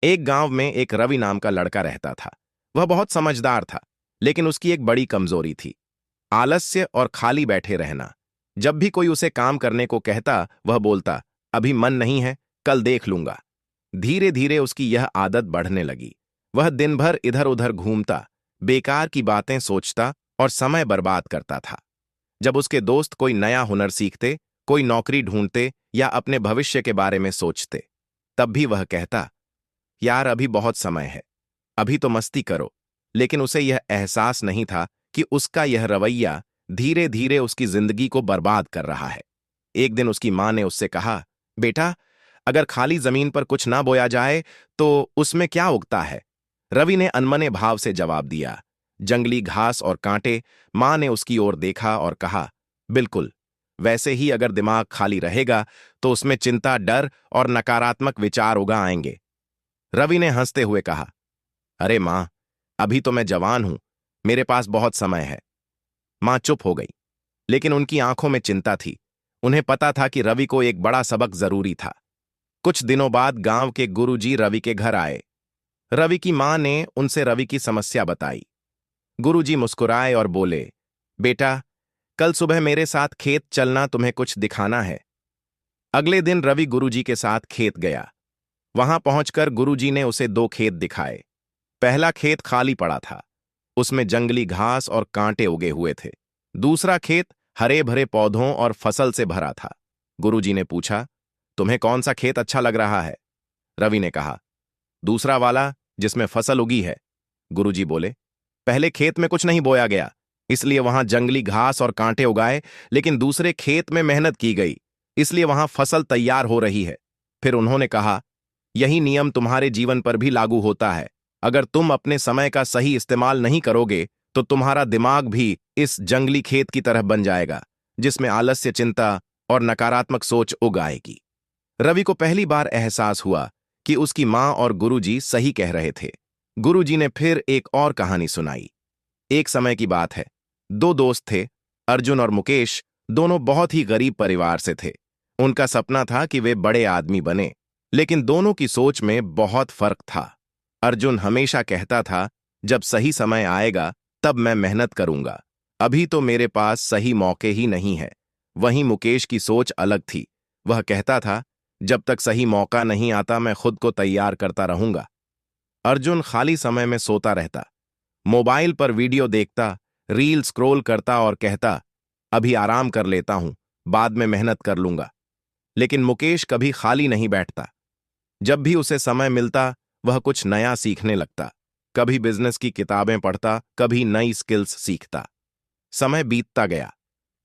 एक गांव में एक रवि नाम का लड़का रहता था। वह बहुत समझदार था, लेकिन उसकी एक बड़ी कमजोरी थी, आलस्य और खाली बैठे रहना। जब भी कोई उसे काम करने को कहता, वह बोलता, अभी मन नहीं है, कल देख लूंगा। धीरे धीरे उसकी यह आदत बढ़ने लगी। वह दिन भर इधर उधर घूमता, बेकार की बातें सोचता और समय बर्बाद करता था। जब उसके दोस्त कोई नया हुनर सीखते, कोई नौकरी ढूंढते या अपने भविष्य के बारे में सोचते, तब भी वह कहता, यार अभी बहुत समय है, अभी तो मस्ती करो। लेकिन उसे यह एहसास नहीं था कि उसका यह रवैया धीरे धीरे उसकी जिंदगी को बर्बाद कर रहा है। एक दिन उसकी मां ने उससे कहा, बेटा, अगर खाली जमीन पर कुछ ना बोया जाए तो उसमें क्या उगता है? रवि ने अनमने भाव से जवाब दिया, जंगली घास और कांटे। मां ने उसकी ओर देखा और कहा, बिल्कुल, वैसे ही अगर दिमाग खाली रहेगा तो उसमें चिंता, डर और नकारात्मक विचार उगा आएंगे। रवि ने हंसते हुए कहा, अरे मां, अभी तो मैं जवान हूं, मेरे पास बहुत समय है। मां चुप हो गई, लेकिन उनकी आंखों में चिंता थी। उन्हें पता था कि रवि को एक बड़ा सबक जरूरी था। कुछ दिनों बाद गांव के गुरुजी रवि के घर आए। रवि की मां ने उनसे रवि की समस्या बताई। गुरुजी मुस्कुराए और बोले, बेटा, कल सुबह मेरे साथ खेत चलना, तुम्हें कुछ दिखाना है। अगले दिन रवि गुरुजी के साथ खेत गया। वहां पहुंचकर गुरुजी ने उसे दो खेत दिखाए। पहला खेत खाली पड़ा था, उसमें जंगली घास और कांटे उगे हुए थे। दूसरा खेत हरे भरे पौधों और फसल से भरा था। गुरुजी ने पूछा, तुम्हें कौन सा खेत अच्छा लग रहा है? रवि ने कहा, दूसरा वाला, जिसमें फसल उगी है। गुरुजी बोले, पहले खेत में कुछ नहीं बोया गया, इसलिए वहां जंगली घास और कांटे उगाए, लेकिन दूसरे खेत में मेहनत की गई, इसलिए वहां फसल तैयार हो रही है। फिर उन्होंने कहा, यही नियम तुम्हारे जीवन पर भी लागू होता है। अगर तुम अपने समय का सही इस्तेमाल नहीं करोगे तो तुम्हारा दिमाग भी इस जंगली खेत की तरह बन जाएगा, जिसमें आलस्य, चिंता और नकारात्मक सोच उग आएगी। रवि को पहली बार एहसास हुआ कि उसकी मां और गुरुजी सही कह रहे थे। गुरुजी ने फिर एक और कहानी सुनाई। एक समय की बात है, दो दोस्त थे, अर्जुन और मुकेश। दोनों बहुत ही गरीब परिवार से थे। उनका सपना था कि वे बड़े आदमी बने, लेकिन दोनों की सोच में बहुत फर्क था। अर्जुन हमेशा कहता था, जब सही समय आएगा तब मैं मेहनत करूंगा, अभी तो मेरे पास सही मौके ही नहीं है। वहीं मुकेश की सोच अलग थी। वह कहता था, जब तक सही मौका नहीं आता मैं खुद को तैयार करता रहूंगा। अर्जुन खाली समय में सोता रहता, मोबाइल पर वीडियो देखता, रील स्क्रॉल करता और कहता, अभी आराम कर लेता हूं, बाद में मेहनत कर लूंगा। लेकिन मुकेश कभी खाली नहीं बैठता। जब भी उसे समय मिलता वह कुछ नया सीखने लगता। कभी बिजनेस की किताबें पढ़ता, कभी नई स्किल्स सीखता। समय बीतता गया।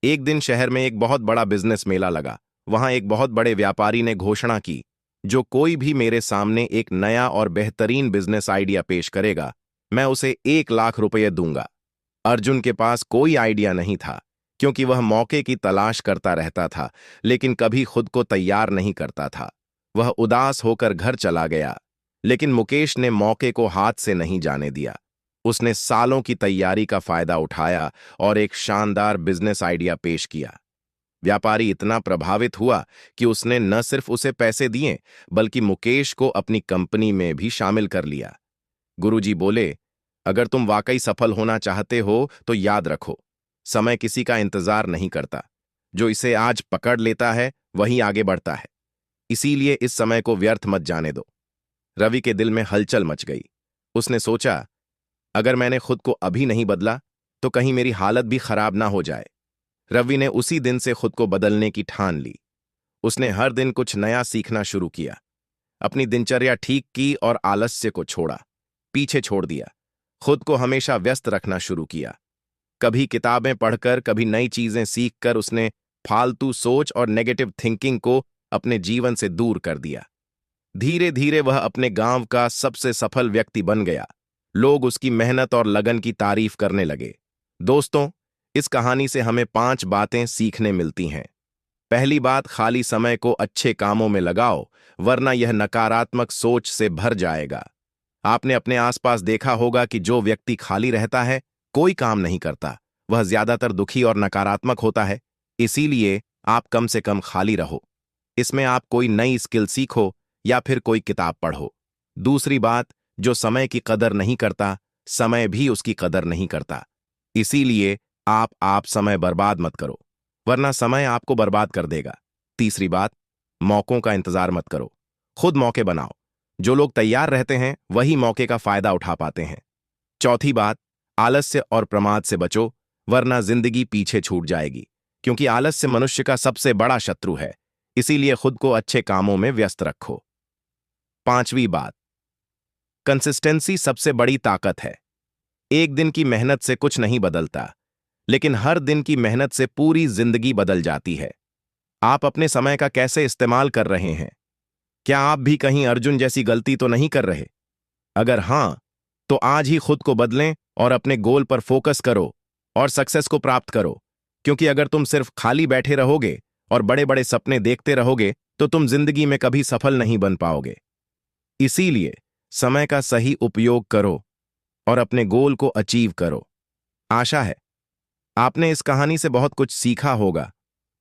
एक दिन शहर में एक बहुत बड़ा बिजनेस मेला लगा। वहां एक बहुत बड़े व्यापारी ने घोषणा की, जो कोई भी मेरे सामने एक नया और बेहतरीन बिजनेस आइडिया पेश करेगा, मैं उसे 1 लाख रुपये दूंगा। अर्जुन के पास कोई आइडिया नहीं था, क्योंकि वह मौके की तलाश करता रहता था, लेकिन कभी खुद को तैयार नहीं करता था। वह उदास होकर घर चला गया। लेकिन मुकेश ने मौके को हाथ से नहीं जाने दिया। उसने सालों की तैयारी का फायदा उठाया और एक शानदार बिजनेस आइडिया पेश किया। व्यापारी इतना प्रभावित हुआ कि उसने न सिर्फ उसे पैसे दिए, बल्कि मुकेश को अपनी कंपनी में भी शामिल कर लिया। गुरुजी बोले, अगर तुम वाकई सफल होना चाहते हो तो याद रखो, समय किसी का इंतजार नहीं करता। जो इसे आज पकड़ लेता है वही आगे बढ़ता है। इसीलिए इस समय को व्यर्थ मत जाने दो। रवि के दिल में हलचल मच गई। उसने सोचा, अगर मैंने खुद को अभी नहीं बदला तो कहीं मेरी हालत भी खराब ना हो जाए। रवि ने उसी दिन से खुद को बदलने की ठान ली। उसने हर दिन कुछ नया सीखना शुरू किया, अपनी दिनचर्या ठीक की और आलस्य को पीछे छोड़ दिया। खुद को हमेशा व्यस्त रखना शुरू किया। कभी किताबें पढ़कर, कभी नई चीजें सीखकर उसने फालतू सोच और नेगेटिव थिंकिंग को अपने जीवन से दूर कर दिया। धीरे धीरे वह अपने गांव का सबसे सफल व्यक्ति बन गया। लोग उसकी मेहनत और लगन की तारीफ करने लगे। दोस्तों, इस कहानी से हमें 5 बातें सीखने मिलती हैं। पहली बात, खाली समय को अच्छे कामों में लगाओ, वरना यह नकारात्मक सोच से भर जाएगा। आपने अपने आसपास देखा होगा कि जो व्यक्ति खाली रहता है, कोई काम नहीं करता, वह ज्यादातर दुखी और नकारात्मक होता है। इसीलिए आप कम से कम खाली रहो। इसमें आप कोई नई स्किल सीखो या फिर कोई किताब पढ़ो। दूसरी बात, जो समय की कदर नहीं करता, समय भी उसकी कदर नहीं करता। इसीलिए आप समय बर्बाद मत करो, वरना समय आपको बर्बाद कर देगा। तीसरी बात, मौकों का इंतजार मत करो, खुद मौके बनाओ। जो लोग तैयार रहते हैं वही मौके का फायदा उठा पाते हैं। चौथी बात, आलस्य और प्रमाद से बचो, वरना जिंदगी पीछे छूट जाएगी, क्योंकि आलस्य मनुष्य का सबसे बड़ा शत्रु है। इसीलिए खुद को अच्छे कामों में व्यस्त रखो। पांचवी बात, कंसिस्टेंसी सबसे बड़ी ताकत है। एक दिन की मेहनत से कुछ नहीं बदलता, लेकिन हर दिन की मेहनत से पूरी जिंदगी बदल जाती है। आप अपने समय का कैसे इस्तेमाल कर रहे हैं? क्या आप भी कहीं अर्जुन जैसी गलती तो नहीं कर रहे? अगर हां, तो आज ही खुद को बदलें और अपने गोल पर फोकस करो और सक्सेस को प्राप्त करो। क्योंकि अगर तुम सिर्फ खाली बैठे रहोगे और बड़े बड़े सपने देखते रहोगे, तो तुम जिंदगी में कभी सफल नहीं बन पाओगे। इसीलिए समय का सही उपयोग करो और अपने गोल को अचीव करो। आशा है आपने इस कहानी से बहुत कुछ सीखा होगा।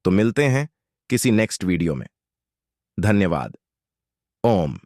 तो मिलते हैं किसी नेक्स्ट वीडियो में। धन्यवाद। ओम।